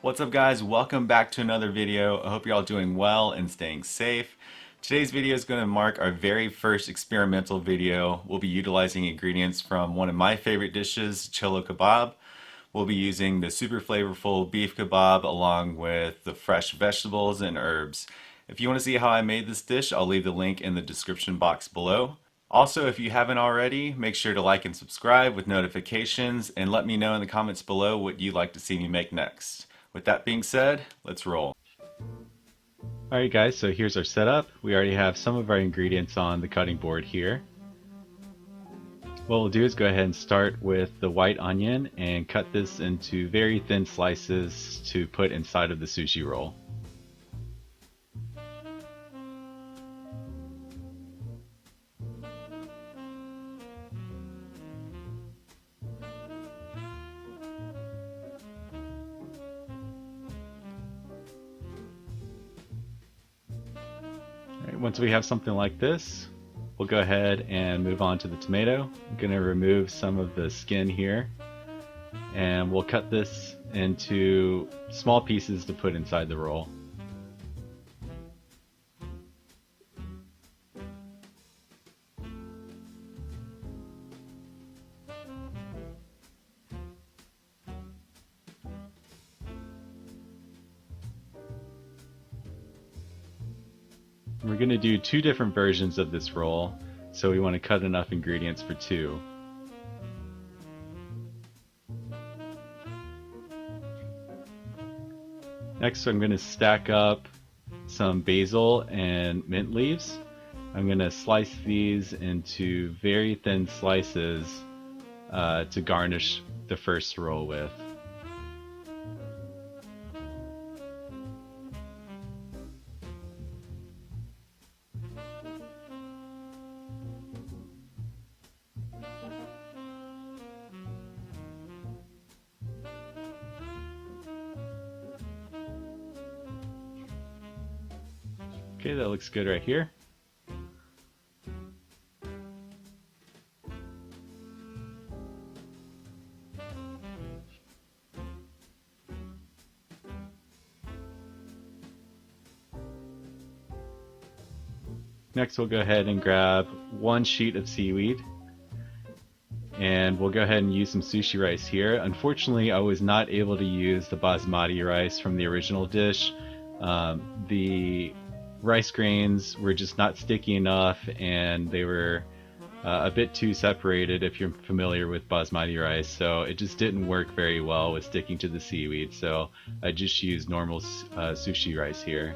What's up guys? Welcome back to another video. I hope you're all doing well and staying safe. Today's video is going to mark our very first experimental video. We'll be utilizing ingredients from one of my favorite dishes, Chelo Kebab. We'll be using the super flavorful beef kebab along with the fresh vegetables and herbs. If you want to see how I made this dish, I'll leave the link in the description box below. Also, if you haven't already, make sure to like and subscribe with notifications and let me know in the comments below what you'd like to see me make next. With that being said, let's roll. Alright guys, so here's our setup. We already have some of our ingredients on the cutting board here. What we'll do is go ahead and start with the white onion and cut this into very thin slices to put inside of the sushi roll. Once we have something like this, we'll go ahead and move on to the tomato. I'm going to remove some of the skin here, and we'll cut this into small pieces to put inside the roll. We're going to do two different versions of this roll, so we want to cut enough ingredients for two. Next, I'm going to stack up some basil and mint leaves. I'm going to slice these into very thin slices to garnish the first roll with. Okay, that looks good right here. Next we'll go ahead and grab one sheet of seaweed, and we'll go ahead and use some sushi rice here. Unfortunately, I was not able to use the basmati rice from the original dish. The rice grains were just not sticky enough, and they were a bit too separated if you're familiar with basmati rice, so it just didn't work very well with sticking to the seaweed, so I just used normal sushi rice here.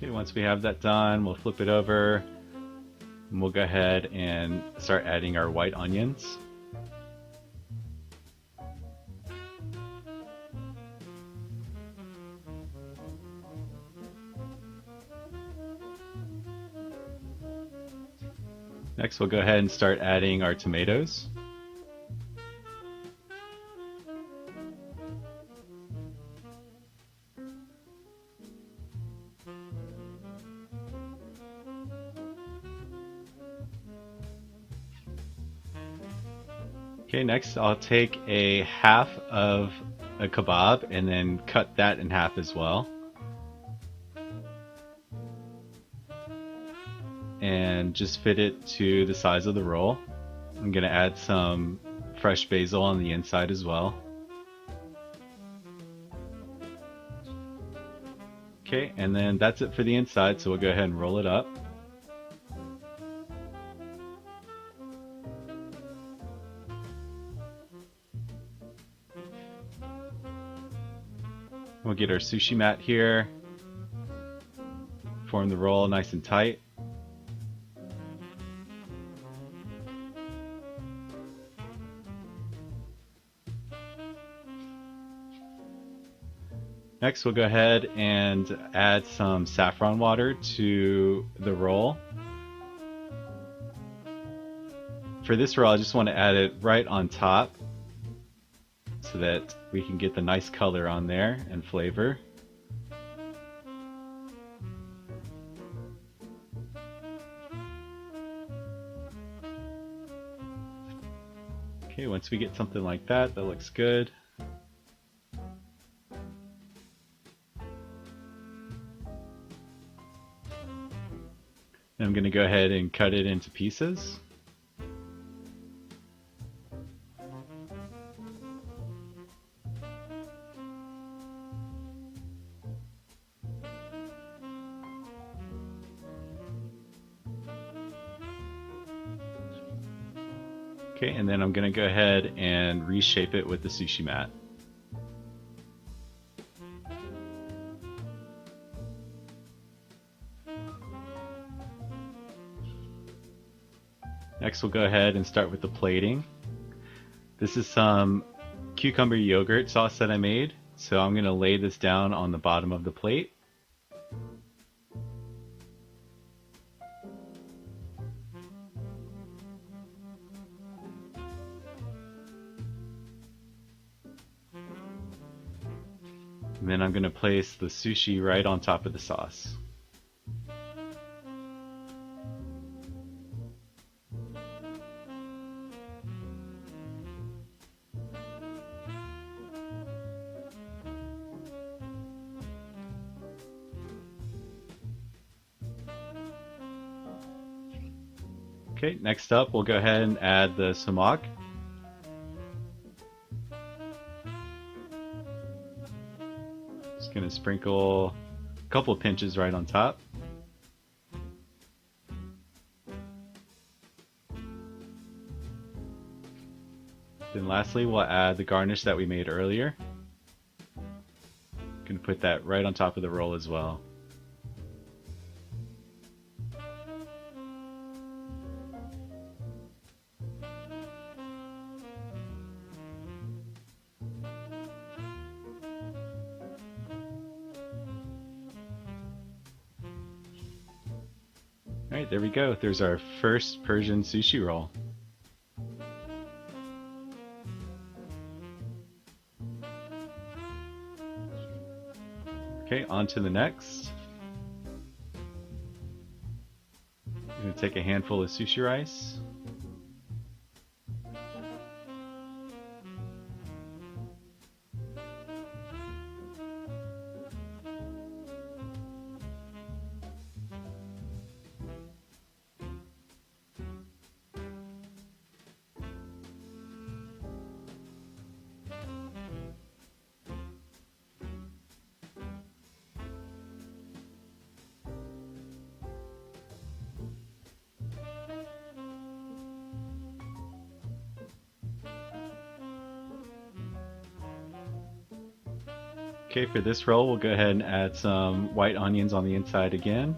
Okay, once we have that done, we'll flip it over and we'll go ahead and start adding our white onions. Next, we'll go ahead and start adding our tomatoes. Okay, next I'll take a half of a kebab and then cut that in half as well. And just fit it to the size of the roll. I'm going to add some fresh basil on the inside as well. Okay, and then that's it for the inside, so we'll go ahead and roll it up. We'll get our sushi mat here, form the roll nice and tight. Next, we'll go ahead and add some saffron water to the roll. For this roll, I just want to add it right on top so that we can get the nice color on there and flavor. Okay, once we get something like that, that looks good. And I'm going to go ahead and cut it into pieces. Okay, and then I'm going to go ahead and reshape it with the sushi mat. Next, we'll go ahead and start with the plating. This is some cucumber yogurt sauce that I made, so I'm going to lay this down on the bottom of the plate. And then I'm going to place the sushi right on top of the sauce. Okay, next up we'll go ahead and add the sumac. Just going to sprinkle a couple of pinches right on top. Then lastly we'll add the garnish that we made earlier. Going to put that right on top of the roll as well. Alright, there we go. There's our first Persian sushi roll. Okay, on to the next. I'm going to take a handful of sushi rice. Okay, for this roll, we'll go ahead and add some white onions on the inside again.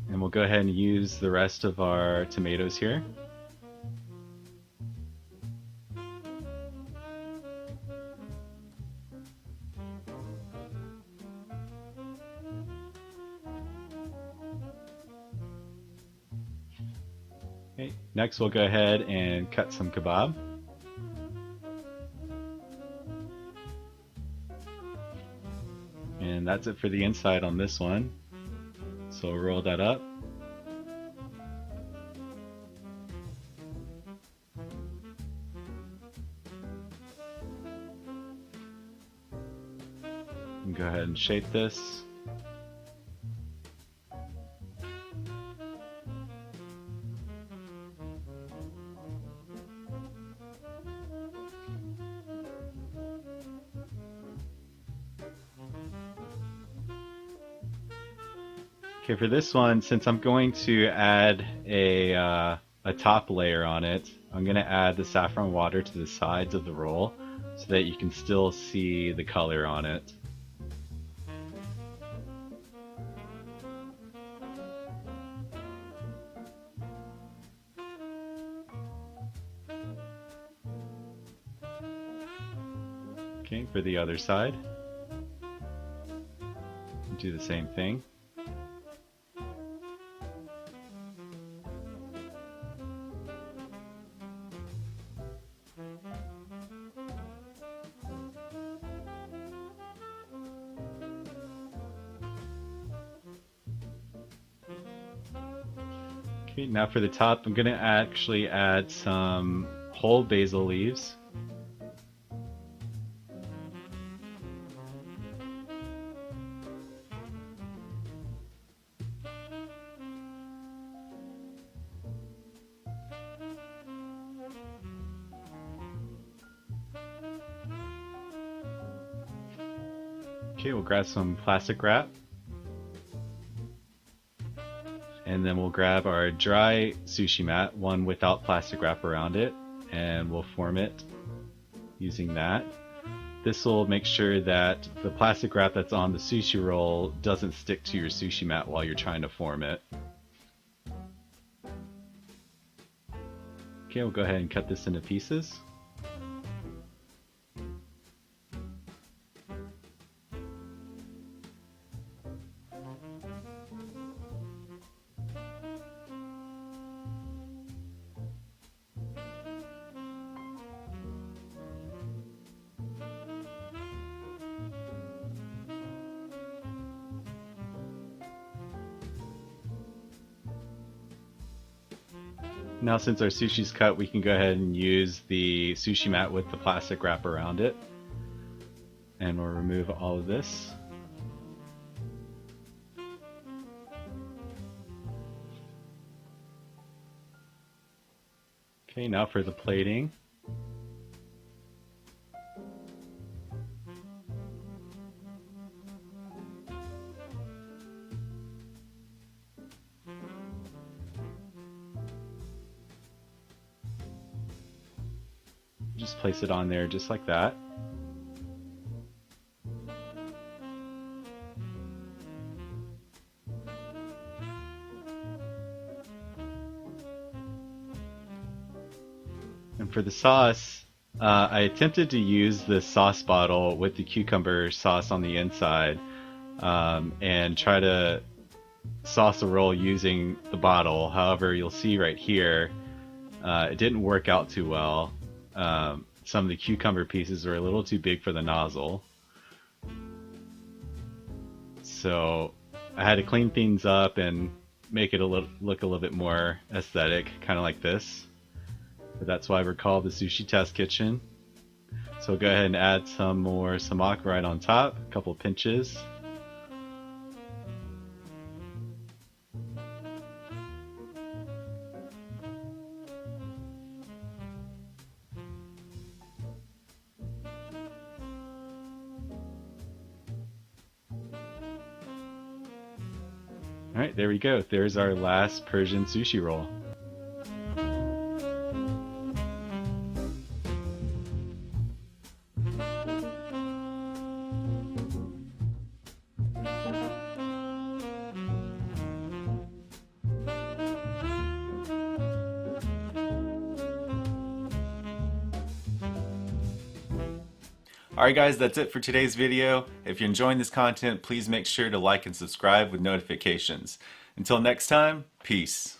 And we'll go ahead and use the rest of our tomatoes here. Okay, next we'll go ahead and cut some kebab. And that's it for the inside on this one. So we'll roll that up. And go ahead and shape this. Okay, for this one, since I'm going to add a top layer on it, I'm going to add the saffron water to the sides of the roll so that you can still see the color on it. Okay, for the other side, do the same thing. Okay, now for the top, I'm going to actually add some whole basil leaves. Okay, we'll grab some plastic wrap. And then we'll grab our dry sushi mat, one without plastic wrap around it, and we'll form it using that. This will make sure that the plastic wrap that's on the sushi roll doesn't stick to your sushi mat while you're trying to form it. Okay, we'll go ahead and cut this into pieces. Now since our sushi's cut, we can go ahead and use the sushi mat with the plastic wrap around it. And we'll remove all of this. Okay, now for the plating. Just place it on there just like that. And for the sauce, I attempted to use the sauce bottle with the cucumber sauce on the inside and try to sauce a roll using the bottle. However, you'll see right here, it didn't work out too well. Some of the cucumber pieces are a little too big for the nozzle. So I had to clean things up and make it look a little bit more aesthetic, kind of like this. But that's why we're called the Sushi Test Kitchen. So go ahead and add some more sumac right on top, a couple pinches. Alright, there we go. There's our last Persian sushi roll. Alright guys, that's it for today's video. If you're enjoying this content, please make sure to like and subscribe with notifications. Until next time, peace.